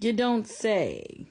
You don't say.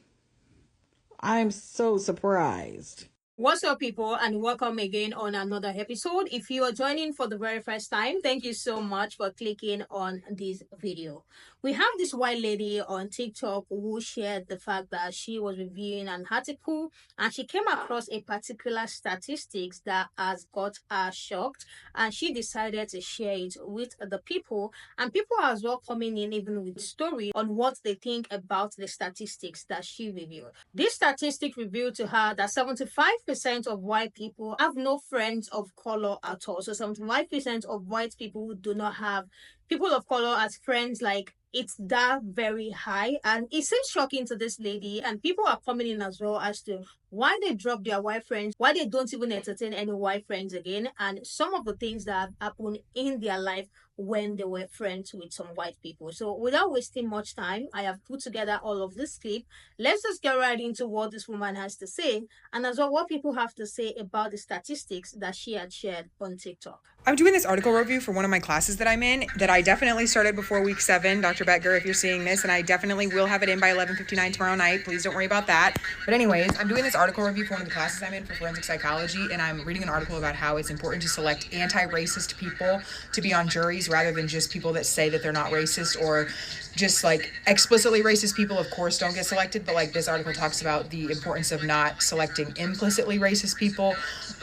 I'm so surprised. What's up, people, and welcome again on another episode. If you are joining for the very first time, thank you so much for clicking on this video. We have this white lady on TikTok who shared the fact that she was reviewing an article and she came across a particular statistics that has got her shocked, and she decided to share it with the people, and people as well coming in even with story on what they think about the statistics that she reviewed. This statistic revealed to her that 75% of white people have no friends of color at all. So 75% of white people do not have people of color as friends. Like, it's that very high, and it seems shocking to this lady, and people are coming in as well as to why they drop their white friends, why they don't even entertain any white friends again, and some of the things that have happened in their life when they were friends with some white people. So without wasting much time, I have put together all of this clip. Let's just get right into what this woman has to say, and as well what people have to say about the statistics that she had shared on TikTok. I'm doing this article review for one of my classes that I'm in that I definitely started before week 7. Dr. Becker, if you're seeing this, and I definitely will have it in by 11:59 tomorrow night. Please don't worry about that. But anyways, I'm doing this article review for one of the classes I'm in for forensic psychology, and I'm reading an article about how it's important to select anti-racist people to be on juries rather than just people that say that they're not racist, or just like explicitly racist people, of course, don't get selected. But like, this article talks about the importance of not selecting implicitly racist people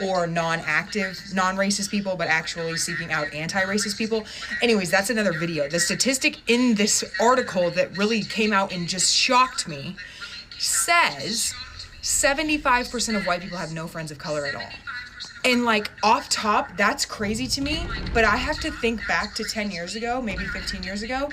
or non-active non-racist people, but actually seeking out anti-racist people. Anyways, that's another video. The statistic in this article that really came out and just shocked me says 75% of white people have no friends of color at all. And like, off top, that's crazy to me, but I have to think back to 10 years ago, maybe 15 years ago,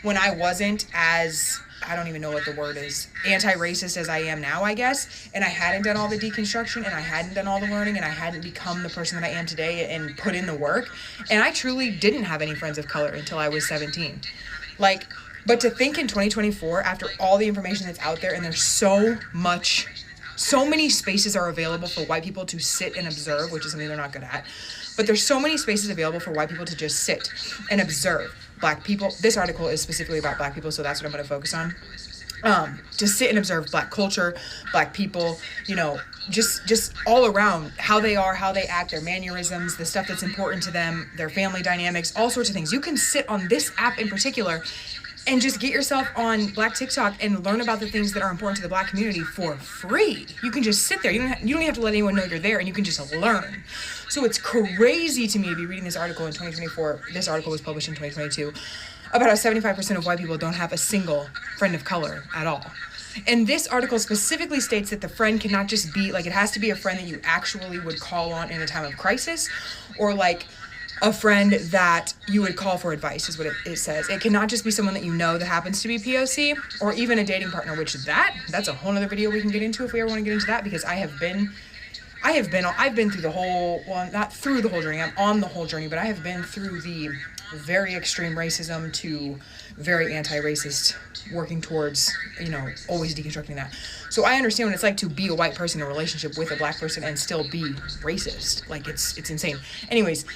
when I wasn't as, I don't even know what the word is, anti-racist as I am now, I guess, and I hadn't done all the deconstruction, and I hadn't done all the learning, and I hadn't become the person that I am today and put in the work, and I truly didn't have any friends of color until I was 17. Like, but to think in 2024, after all the information that's out there, and there's so many spaces are available for white people to sit and observe, which is something they're not good at, but there's so many spaces available for white people to just sit and observe Black people. This article is specifically about Black people, so that's what I'm going to focus on. To sit and observe Black culture, Black people, you know, just all around how they are, how they act, their mannerisms, the stuff that's important to them, their family dynamics, all sorts of things. You can sit on this app in particular and just get yourself on Black TikTok and learn about the things that are important to the Black community for free. You can just sit there. You don't even have to let anyone know you're there, and you can just learn. So it's crazy to me to be reading this article in 2024. This article was published in 2022 about how 75% of white people don't have a single friend of color at all. And this article specifically states that the friend cannot just be, like, it has to be a friend that you actually would call on in a time of crisis, or like a friend that you would call for advice, is what it says. It cannot just be someone that you know that happens to be POC, or even a dating partner, which that's a whole other video we can get into if we ever want to get into that, because I've been through the whole, well, not through the whole journey, I'm on the whole journey, but I have been through the very extreme racism to very anti-racist, working towards, you know, always deconstructing that. So I understand what it's like to be a white person in a relationship with a Black person and still be racist. Like, it's insane. Anyways,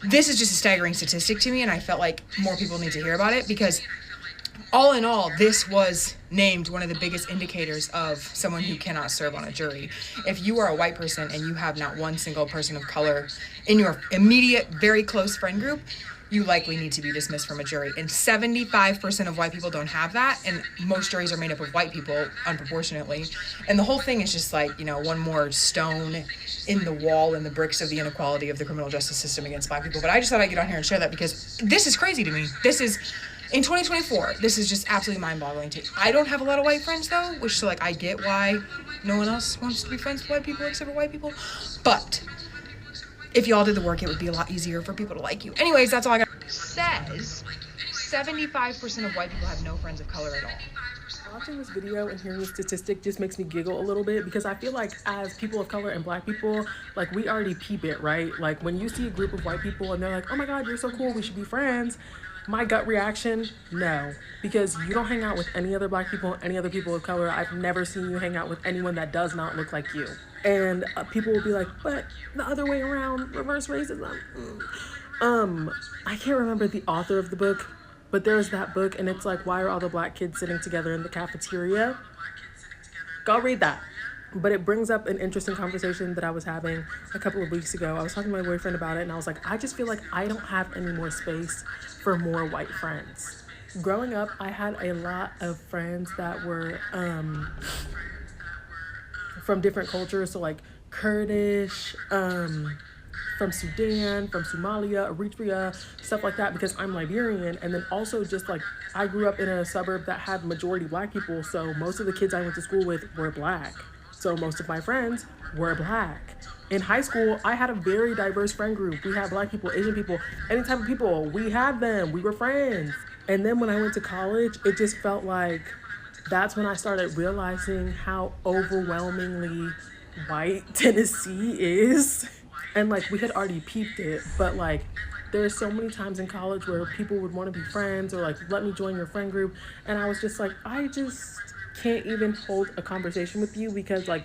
this is just a staggering statistic to me, and I felt like more people need to hear about it, because all in all, this was named one of the biggest indicators of someone who cannot serve on a jury. If you are a white person and you have not one single person of color in your immediate, very close friend group, you likely need to be dismissed from a jury. And 75% of white people don't have that, and most juries are made up of white people, unproportionately. And the whole thing is just like, you know, one more stone in the wall and the bricks of the inequality of the criminal justice system against Black people. But I just thought I'd get on here and share that, because this is crazy to me. This is, in 2024, this is just absolutely mind-boggling to me. I don't have a lot of white friends, though, which, so, like, I get why no one else wants to be friends with white people except for white people. But if y'all did the work, it would be a lot easier for people to like you. Anyways, that's all I got. Says 75% of white people have no friends of color at all. Watching this video and hearing the statistic just makes me giggle a little bit, because I feel like as people of color and Black people, like, we already peep it, right? Like, when you see a group of white people and they're like, oh my God, you're so cool, we should be friends. My gut reaction, no, because you don't hang out with any other Black people, any other people of color. I've never seen you hang out with anyone that does not look like you. And people will be like, but the other way around, reverse racism. I can't remember the author of the book, But there's that book, and it's like, why are all the black kids sitting together in the cafeteria? Go read that. But it brings up an interesting conversation that I was having a couple of weeks ago. I was talking to my boyfriend about it, and I was like, I just feel like I don't have any more space for more white friends. Growing up, I had a lot of friends that were from different cultures, so like Kurdish, from Sudan, from Somalia, Eritrea, stuff like that, because I'm Liberian. And then also just like, I grew up in a suburb that had majority black people, so most of the kids I went to school with were black. So most of my friends were black. In high school, I had a very diverse friend group. We had black people, Asian people, any type of people. We had them. We were friends. And then when I went to college, it just felt like that's when I started realizing how overwhelmingly white Tennessee is. And like, we had already peeped it, but like, there's so many times in college where people would want to be friends or like, let me join your friend group. And I was just like, I just can't even hold a conversation with you, because like,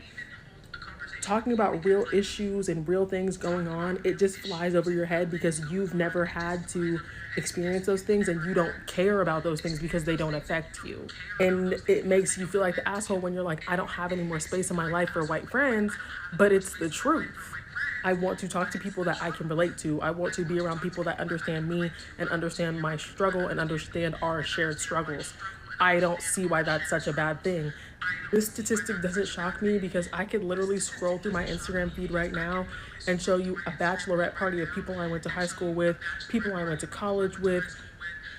talking about real issues and real things going on, it just flies over your head because you've never had to experience those things, and you don't care about those things because they don't affect you. And it makes you feel like the asshole when you're like, I don't have any more space in my life for white friends, but it's the truth. I want to talk to people that I can relate to. I want to be around people that understand me and understand my struggle and understand our shared struggles. I don't see why that's such a bad thing. This statistic doesn't shock me because I could literally scroll through my Instagram feed right now and show you a bachelorette party of people I went to high school with, people I went to college with,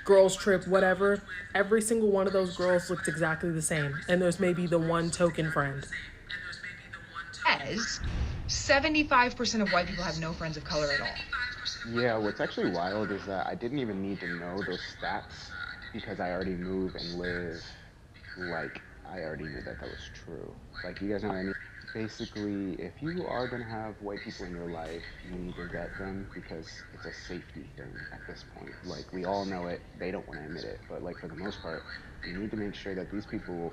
girls trip, whatever. Every single one of those girls looked exactly the same. And there's maybe the one token friend. As 75% of white people have no friends of color at all. Yeah, what's actually wild is that I didn't even need to know those stats because I already move and live like I already knew that was true. Like, you guys know what I mean? Basically, if you are going to have white people in your life, you need to vet them because it's a safety thing at this point. Like, we all know it, they don't want to admit it, but like, for the most part, you need to make sure that these people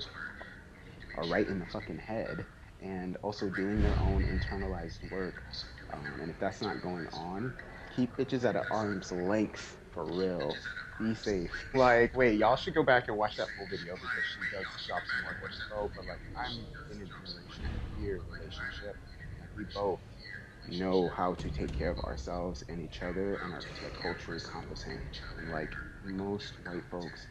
are right in the fucking head and also doing their own internalized work. And if that's not going on, keep bitches at an arm's length, for real. Be safe. Like, wait, y'all should go back and watch that full video because she does drop some more info, but like, I'm in a generation year relationship, and we both know how to take care of ourselves and each other and are like culturally competent. And like, most white folks,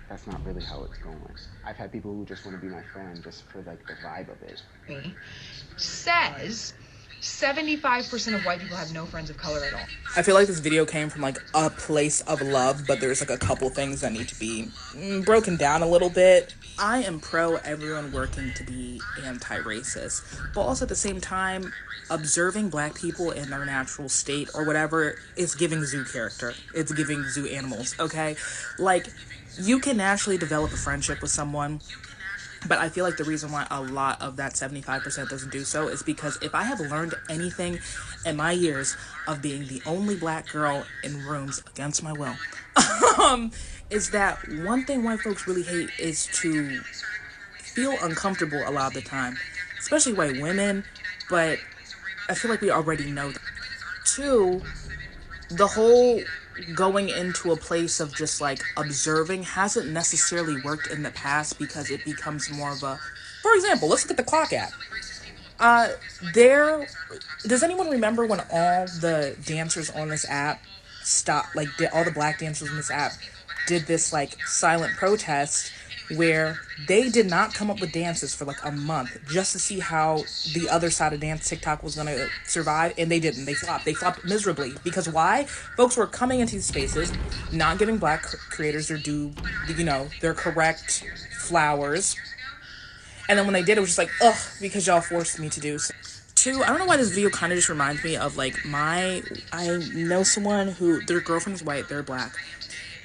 that's not really how it's going. I've had people who just want to be my friend just for like the vibe of it. Says 75% of white people have no friends of color at all. I feel like this video came from like a place of love, but there's like a couple things that need to be broken down a little bit. I am pro everyone working to be anti-racist, but also at the same time, observing black people in their natural state or whatever is giving zoo character. It's giving zoo animals, okay? Like, you can naturally develop a friendship with someone, but I feel like the reason why a lot of that 75% doesn't do so is because if I have learned anything in my years of being the only black girl in rooms against my will, is that one thing white folks really hate is to feel uncomfortable a lot of the time, especially white women, but I feel like we already know that. Two, the whole going into a place of just like observing hasn't necessarily worked in the past because it becomes more of a, for example, let's look at the clock app. Does anyone remember when all the dancers on this app all the black dancers on this app did this like silent protest where they did not come up with dances for like a month just to see how the other side of dance TikTok was going to survive, and they didn't. They flopped miserably. Because why? Folks were coming into these spaces, not giving black creators their due, their correct flowers, and then when they did, it was just like, ugh, because y'all forced me to do so. Two, I don't know why this video kind of just reminds me of like I know someone who their girlfriend is white, they're black,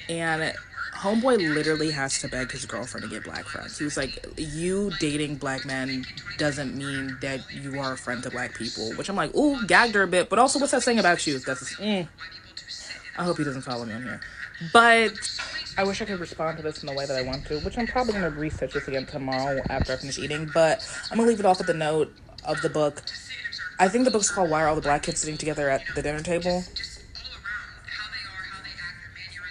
and homeboy literally has to beg his girlfriend to get black friends. He was like, you dating black men doesn't mean that you are a friend to black people, which I'm like, ooh, gagged her a bit, but also what's that saying about you? I hope he doesn't follow me on here. But I wish I could respond to this in the way that I want to, which I'm probably going to research this again tomorrow after I finish eating, but I'm going to leave it off with the note of the book. I think the book's called Why Are All the Black Kids Sitting Together at the Dinner Table?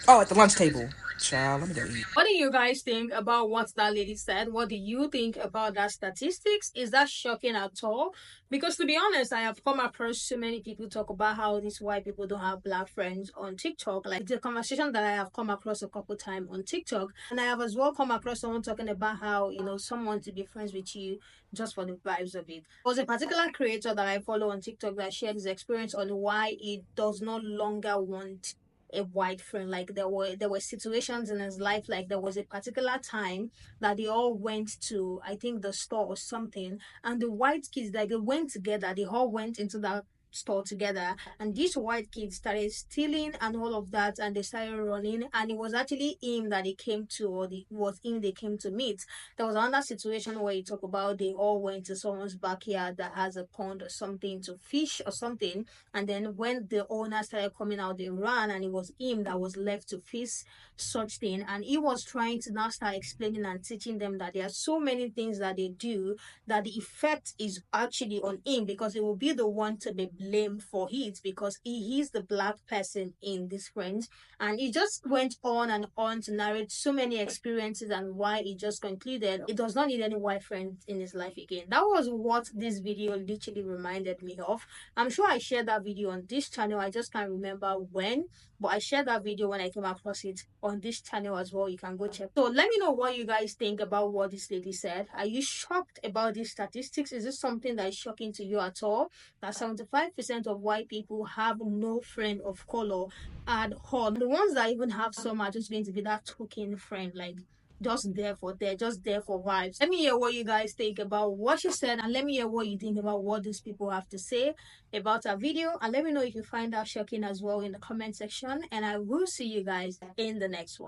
Oh, at the lunch table. Child, let me go eat. What do you guys think about what that lady said? What do you think about that statistics? Is that shocking at all? Because to be honest, I have come across so many people talk about how these white people don't have black friends on TikTok. Like the conversation that I have come across a couple times on TikTok, and I have as well come across someone talking about how someone to be friends with you just for the vibes of it. There was a particular creator that I follow on TikTok that shared his experience on why he does no longer want a white friend. Like there were situations in his life, like there was a particular time that they all went to, I think, the store or something, and the white kids, like, they went together, they all went into that store together, and these white kids started stealing and all of that, and they started running, and it was actually him that they came to, or was him they came to meet. There was another situation where you talk about they all went to someone's backyard that has a pond or something to fish or something, and then when the owner started coming out, they ran, and it was him that was left to face such thing. And he was trying to now start explaining and teaching them that there are so many things that they do that the effect is actually on him, because he will be the one to be blamed for it, because he is the black person in this friends. And he just went on and on to narrate so many experiences, and why he just concluded he does not need any white friends in his life again. That was what this video literally reminded me of. I'm sure I shared that video on this channel. I just can't remember when, but I shared that video when I came across it on this channel as well. You can go check. So let me know what you guys think about what this lady said. Are you shocked about these statistics? Is this something that is shocking to you at all? That 75% of white people have no friend of color at all. The ones that even have some are just going to be that token friend, like just there for vibes. Let me hear what you guys think about what she said, and let me hear what you think about what these people have to say about our video, and let me know if you find that shocking as well in the comment section, and I will see you guys in the next one.